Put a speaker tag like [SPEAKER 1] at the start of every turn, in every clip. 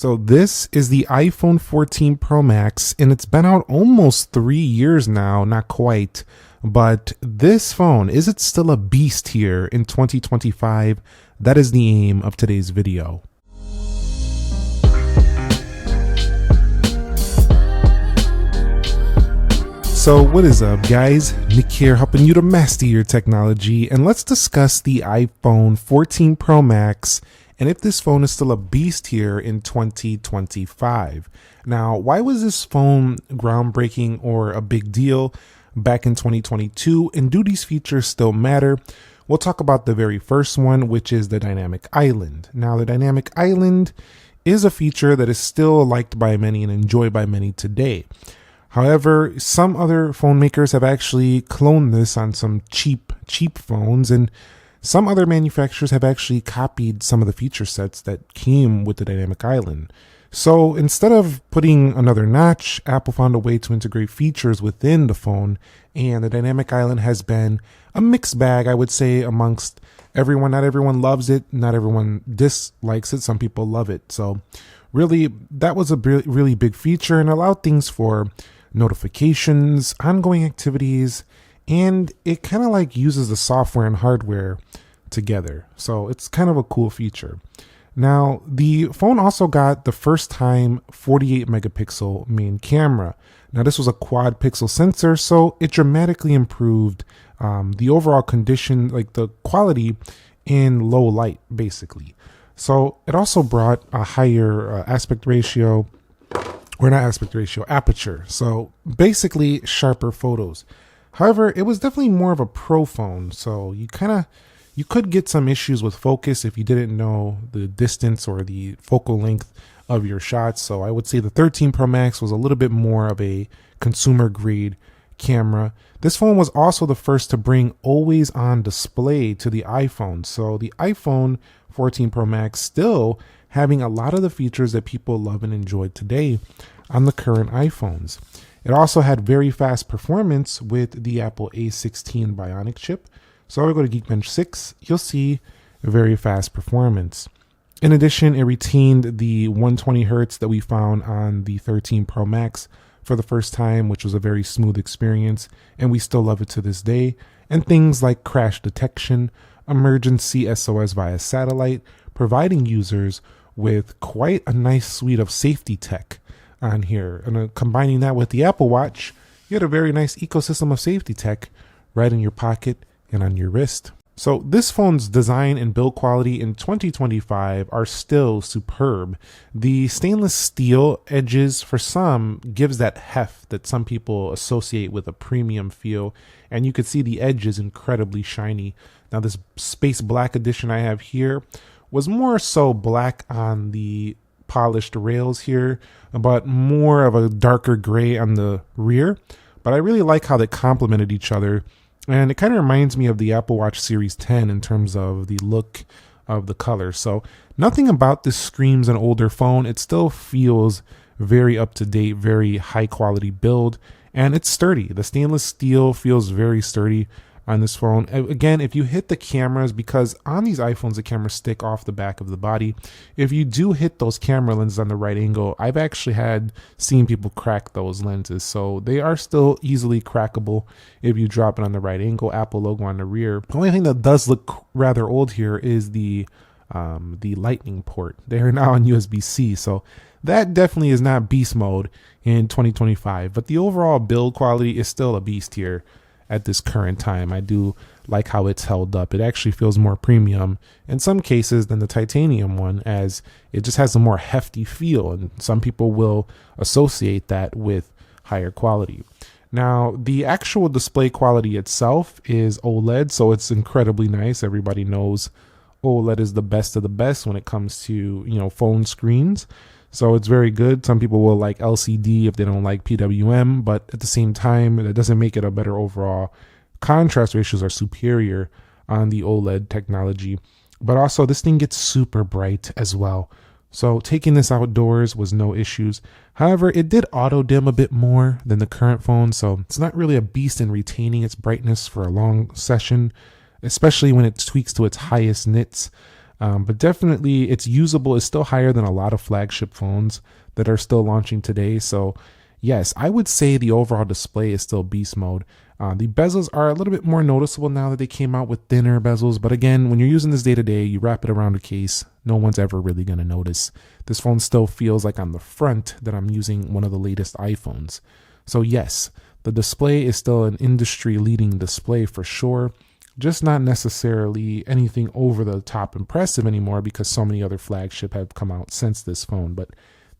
[SPEAKER 1] So this is the iPhone 14 Pro Max, and it's been out almost 3 years now, not quite. But this phone, is it still a beast here in 2025? That is the aim of today's video. So what is up, guys? Nick here, helping you to master your technology, and let's discuss the iPhone 14 Pro Max and if this phone is still a beast here in 2025. Now, why was this phone groundbreaking or a big deal back in 2022, and do these features still matter? We'll talk about the very first one, which is the dynamic island. Now, the dynamic island is a feature that is still liked by many and enjoyed by many today. However, some other phone makers have actually cloned this on some cheap phones, and some other manufacturers have actually copied some of the feature sets that came with the dynamic island. So instead of putting another notch, Apple found a way to integrate features within the phone, and the dynamic island has been a mixed bag, I would say, amongst everyone. Not everyone loves it, not everyone dislikes it, some people love it. So really, that was a really big feature and allowed things for notifications, ongoing activities, and it kind of like uses the software and hardware together. So it's kind of a cool feature. Now, the phone also got the first time 48 megapixel main camera. Now, this was a quad pixel sensor, so it dramatically improved the overall condition, like the quality in low light, basically. So it also brought a higher aperture. So basically sharper photos. However, it was definitely more of a pro phone. So you could get some issues with focus if you didn't know the distance or the focal length of your shots. So I would say the 13 Pro Max was a little bit more of a consumer grade camera. This phone was also the first to bring always on display to the iPhone. So the iPhone 14 Pro Max still having a lot of the features that people love and enjoy today on the current iPhones. It also had very fast performance with the Apple A16 Bionic chip. So if I go to Geekbench 6, you'll see very fast performance. In addition, it retained the 120 Hertz that we found on the 13 Pro Max for the first time, which was a very smooth experience, and we still love it to this day. And things like crash detection, emergency SOS via satellite, providing users with quite a nice suite of safety tech on here. And combining that with the Apple Watch, you had a very nice ecosystem of safety tech right in your pocket and on your wrist. So this phone's design and build quality in 2025 are still superb. The stainless steel edges for some gives that heft that some people associate with a premium feel, and you could see the edge is incredibly shiny. Now this space black edition I have here was more so black on the polished rails here, but more of a darker gray on the rear. But I really like how they complemented each other, and it kind of reminds me of the Apple Watch Series 10 in terms of the look of the color. So nothing about this screams an older phone. It still feels very up to date, very high quality build, and it's sturdy. The stainless steel feels very sturdy on this phone. Again, if you hit the cameras, because on these iPhones the cameras stick off the back of the body, if you do hit those camera lenses on the right angle, I've actually seen people crack those lenses. So they are still easily crackable if you drop it on the right angle. Apple logo on the rear. The only thing that does look rather old here is the lightning port. They are now on USB-C, so that definitely is not beast mode in 2025, but the overall build quality is still a beast here at this current time. I do like how it's held up. It actually feels more premium in some cases than the titanium one, as it just has a more hefty feel, and some people will associate that with higher quality. Now, the actual display quality itself is OLED, so it's incredibly nice. Everybody knows OLED is the best of the best when it comes to, phone screens. So it's very good. Some people will like LCD if they don't like PWM, but at the same time, that doesn't make it a better overall. Contrast ratios are superior on the OLED technology, but also this thing gets super bright as well. So taking this outdoors was no issues. However, it did auto dim a bit more than the current phone, so it's not really a beast in retaining its brightness for a long session, especially when it tweaks to its highest nits. But definitely it's usable. It's still higher than a lot of flagship phones that are still launching today. So yes, I would say the overall display is still beast mode. The bezels are a little bit more noticeable now that they came out with thinner bezels. But again, when you're using this day to day, you wrap it around a case, no one's ever really going to notice. This phone still feels like on the front that I'm using one of the latest iPhones. So yes, the display is still an industry leading display for sure. Just not necessarily anything over the top impressive anymore because so many other flagship have come out since this phone. But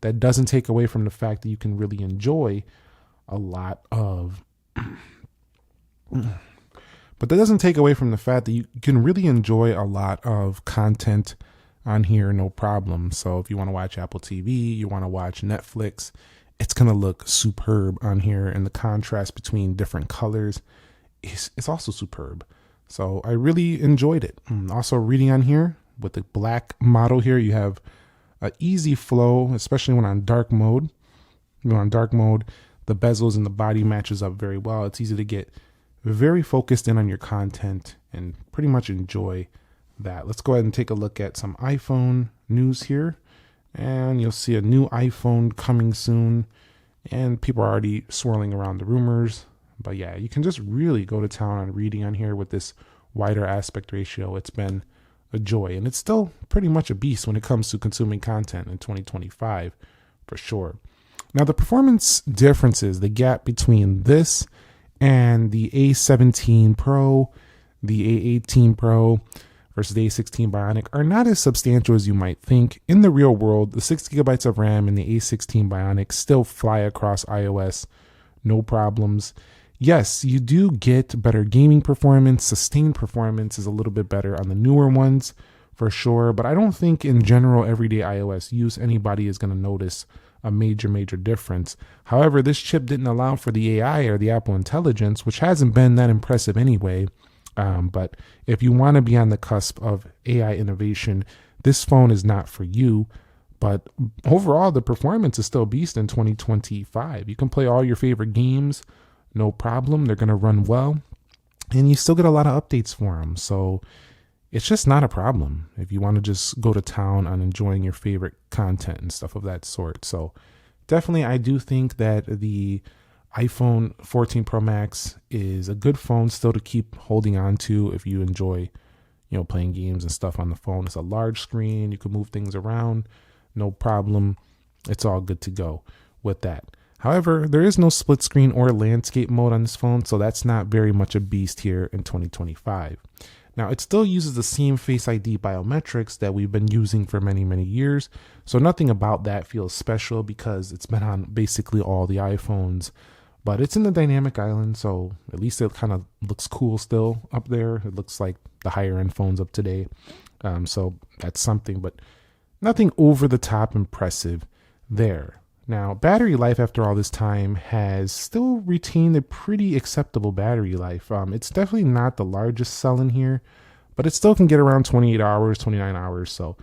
[SPEAKER 1] that doesn't take away from the fact that you can really enjoy a lot of but that doesn't take away from the fact that you can really enjoy a lot of content on here, no problem. So if you want to watch Apple TV, you want to watch Netflix, it's going to look superb on here. And the contrast between different colors is also superb. So I really enjoyed it. Also reading on here with the black model here, you have an easy flow, especially when on dark mode. When on dark mode, the bezels and the body matches up very well. It's easy to get very focused in on your content and pretty much enjoy that. Let's go ahead and take a look at some iPhone news here. And you'll see a new iPhone coming soon. And people are already swirling around the rumors. But yeah, you can just really go to town on reading on here with this wider aspect ratio. It's been a joy. And it's still pretty much a beast when it comes to consuming content in 2025, for sure. Now, the performance differences, the gap between this and the A17 Pro, the A18 Pro versus the A16 Bionic are not as substantial as you might think. In the real world, the 6 gigabytes of RAM in the A16 Bionic still fly across iOS, no problems. Yes, you do get better gaming performance. Sustained performance is a little bit better on the newer ones for sure, but I don't think in general everyday iOS use anybody is going to notice a major difference. However, this chip didn't allow for the AI or the Apple Intelligence, which hasn't been that impressive anyway. But if you want to be on the cusp of AI innovation, this phone is not for you. But overall, the performance is still beast in 2025. You can play all your favorite games, no problem. They're going to run well. And you still get a lot of updates for them. So it's just not a problem if you want to just go to town on enjoying your favorite content and stuff of that sort. So definitely, I do think that the iPhone 14 Pro Max is a good phone still to keep holding on to if you enjoy, playing games and stuff on the phone. It's a large screen. You can move things around. No problem. It's all good to go with that. However, there is no split screen or landscape mode on this phone, so that's not very much a beast here in 2025. Now, it still uses the same Face ID biometrics that we've been using for many years, so nothing about that feels special because it's been on basically all the iPhones. But it's in the dynamic island, so at least it kind of looks cool still up there. It looks like the higher end phones of today, so that's something, but nothing over the top impressive there. Now, battery life after all this time has still retained a pretty acceptable battery life. It's definitely not the largest cell in here, but it still can get around 28 hours, 29 hours. So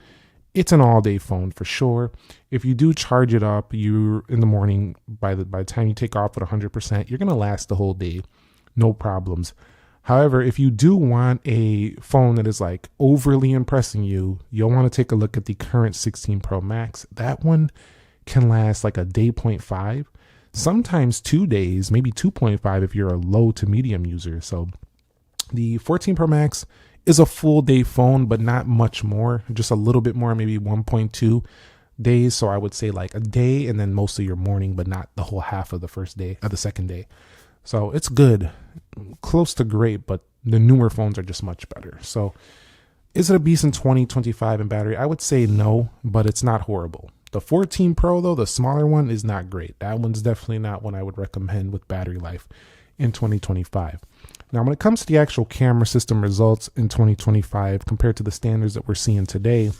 [SPEAKER 1] it's an all-day phone for sure. If you do charge it up, you in the morning, by the time you take off at 100%, you're going to last the whole day, no problems. However, if you do want a phone that is like overly impressing you, you'll want to take a look at the current 16 Pro Max. That one can last like a day 0.5, sometimes 2 days, maybe 2.5 if you're a low to medium user. So the 14 Pro Max is a full day phone, but not much more, just a little bit more, maybe 1.2 days. So I would say like a day and then most of your morning, but not the whole half of the first day of the second day. So it's good, close to great, but the newer phones are just much better. So is it a beast in 2025 in battery? I would say no, but it's not horrible. The 14 Pro, though, the smaller one, is not great. That one's definitely not one I would recommend with battery life in 2025. Now, when it comes to the actual camera system results in 2025 compared to the standards that we're seeing today,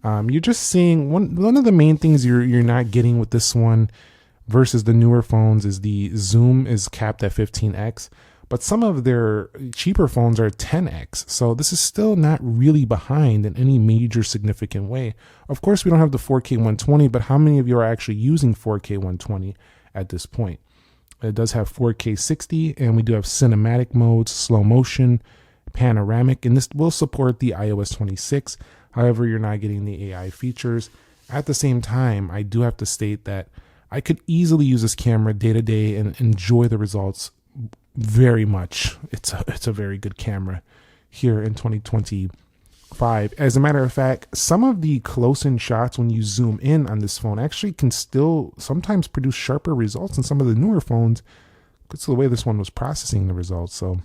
[SPEAKER 1] you're just seeing one of the main things you're not getting with this one versus the newer phones is the zoom is capped at 15x. But some of their cheaper phones are 10x. So this is still not really behind in any major significant way. Of course, we don't have the 4K 120, but how many of you are actually using 4K 120 at this point? It does have 4K 60, and we do have cinematic modes, slow motion, panoramic, and this will support the iOS 26. However, you're not getting the AI features. At the same time, I do have to state that I could easily use this camera day to day and enjoy the results very much. It's a very good camera here in 2025. As a matter of fact, some of the close-in shots when you zoom in on this phone actually can still sometimes produce sharper results than some of the newer phones. It's the way this one was processing the results. So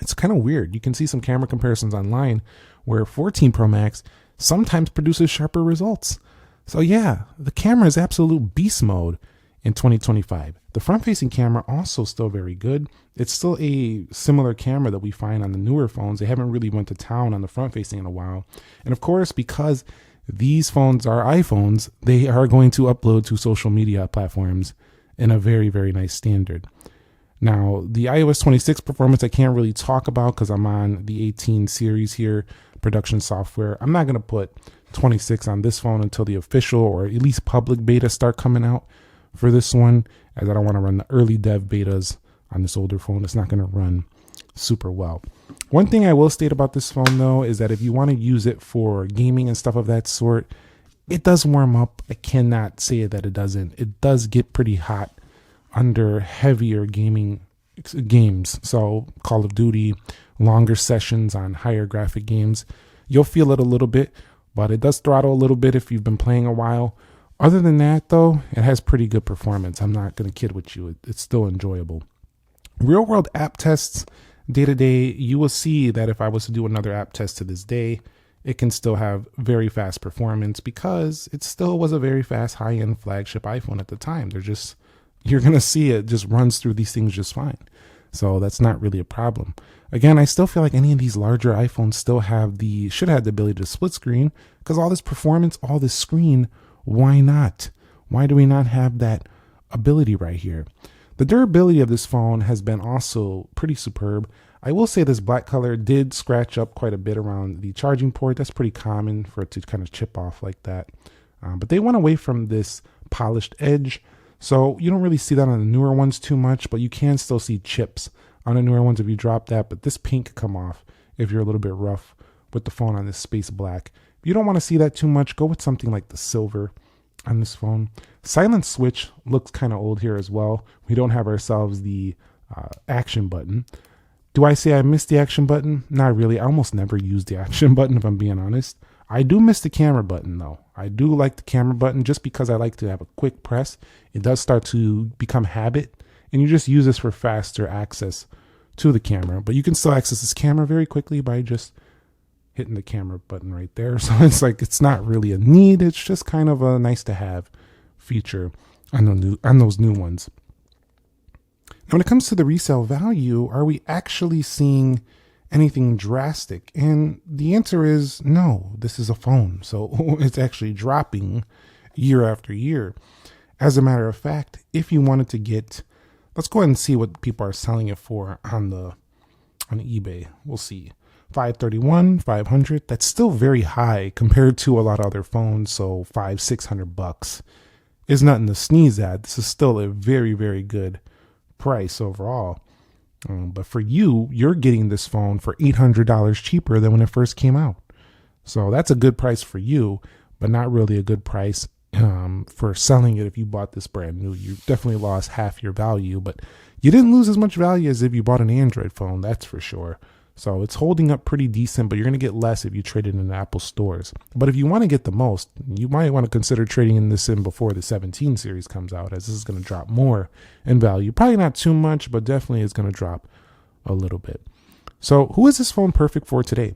[SPEAKER 1] it's kind of weird. You can see some camera comparisons online where 14 Pro Max sometimes produces sharper results. So yeah, the camera is absolute beast mode in 2025. The front-facing camera also still very good. It's still a similar camera that we find on the newer phones. They haven't really went to town on the front-facing in a while. And of course, because these phones are iPhones, they are going to upload to social media platforms in a very, very nice standard. Now, the iOS 26 performance I can't really talk about because I'm on the 18 series here, production software. I'm not going to put 26 on this phone until the official or at least public beta start coming out for this one, as I don't want to run the early dev betas on this older phone. It's not going to run super well. One thing I will state about this phone, though, is that if you want to use it for gaming and stuff of that sort, it does warm up. I cannot say that it doesn't. It does get pretty hot under heavier gaming games. So Call of Duty, longer sessions on higher graphic games, you'll feel it a little bit, but it does throttle a little bit if you've been playing a while. Other than that, though, it has pretty good performance. I'm not going to kid with you. It's still enjoyable. Real world app tests, day to day, you will see that if I was to do another app test to this day, it can still have very fast performance because it still was a very fast high-end flagship iPhone at the time. You're going to see it just runs through these things just fine. So that's not really a problem. Again, I still feel like any of these larger iPhones should have the ability to split screen, because all this performance, all this screen, why not? Why do we not have that ability right here? The durability of this phone has been also pretty superb. I will say this black color did scratch up quite a bit around the charging port. That's pretty common for it to kind of chip off like that. But they went away from this polished edge. So you don't really see that on the newer ones too much, but you can still see chips on the newer ones if you drop that. But this pink could come off if you're a little bit rough with the phone on this space black. If you don't want to see that too much, go with something like the silver on this phone. Silent switch looks kind of old here as well. We don't have ourselves the action button. Do I say I miss the action button? Not really. I almost never use the action button if I'm being honest. I do miss the camera button though. I do like the camera button just because I like to have a quick press. It does start to become habit, and you just use this for faster access to the camera. But you can still access this camera very quickly by just hitting the camera button right there. So it's not really a need. It's just kind of a nice to have feature on those new ones. Now, when it comes to the resale value, are we actually seeing anything drastic? And the answer is no. This is a phone, so it's actually dropping year after year. As a matter of fact, if you wanted to get, let's go ahead and see what people are selling it for on eBay. We'll see. 531, 500. That's still very high compared to a lot of other phones. So $500-600 is nothing to sneeze at. This is still a very, very good price overall. But for you're getting this phone for $800 cheaper than when it first came out. So that's a good price for you, but not really a good price for selling it if you bought this brand new. You definitely lost half your value, but you didn't lose as much value as if you bought an Android phone, that's for sure. So it's holding up pretty decent, but you're going to get less if you trade it in Apple stores. But if you want to get the most, you might want to consider trading this in before the 17 series comes out, as this is going to drop more in value. Probably not too much, but definitely is going to drop a little bit. So who is this phone perfect for today?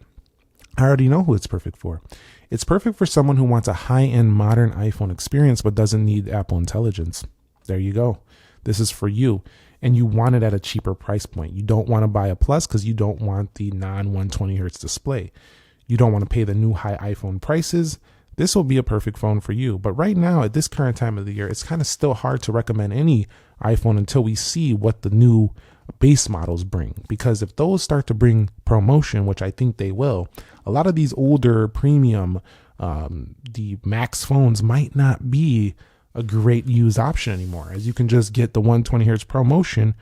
[SPEAKER 1] I already know who it's perfect for. It's perfect for someone who wants a high-end modern iPhone experience but doesn't need Apple Intelligence. There you go. This is for you. And you want it at a cheaper price point. You don't want to buy a Plus because you don't want the non-120 hertz display. You don't want to pay the new high iPhone prices. This will be a perfect phone for you. But right now, at this current time of the year, it's kind of still hard to recommend any iPhone until we see what the new base models bring. Because if those start to bring promotion, which I think they will, a lot of these older premium, the Max phones might not be a great used option anymore, as you can just get the 120 hertz promotion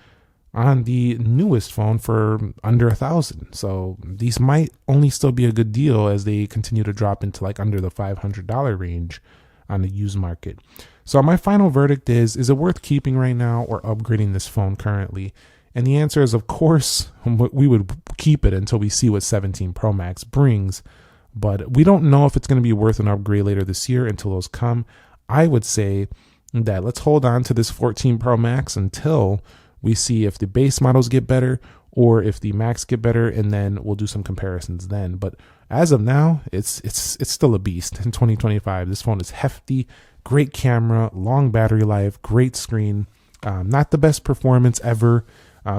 [SPEAKER 1] on the newest phone for under $1,000. So these might only still be a good deal as they continue to drop into like under the $500 range on the used market. So my final verdict is it worth keeping right now or upgrading this phone currently? And the answer is, of course, we would keep it until we see what 17 Pro Max brings. But we don't know if it's going to be worth an upgrade later this year until those come. I would say that let's hold on to this 14 Pro Max until we see if the base models get better or if the Max get better, and then we'll do some comparisons then. But as of now, it's still a beast. In 2025, this phone is hefty, great camera, long battery life, great screen. Not the best performance ever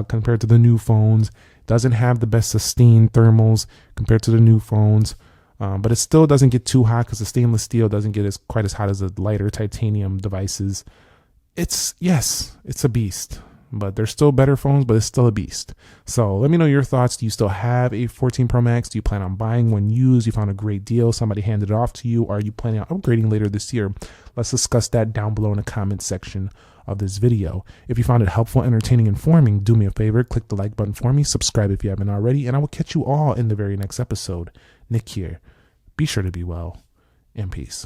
[SPEAKER 1] compared to the new phones. Doesn't have the best sustained thermals compared to the new phones. But it still doesn't get too hot because the stainless steel doesn't get quite as hot as the lighter titanium devices. It's a beast. But there's still better phones, but it's still a beast. So let me know your thoughts. Do you still have a 14 Pro Max? Do you plan on buying one used? You found a great deal. Somebody handed it off to you. Are you planning on upgrading later this year? Let's discuss that down below in the comment section of this video. If you found it helpful, entertaining, informing, do me a favor. Click the like button for me. Subscribe if you haven't already. And I will catch you all in the very next episode. Nick here. Be sure to be well, and peace.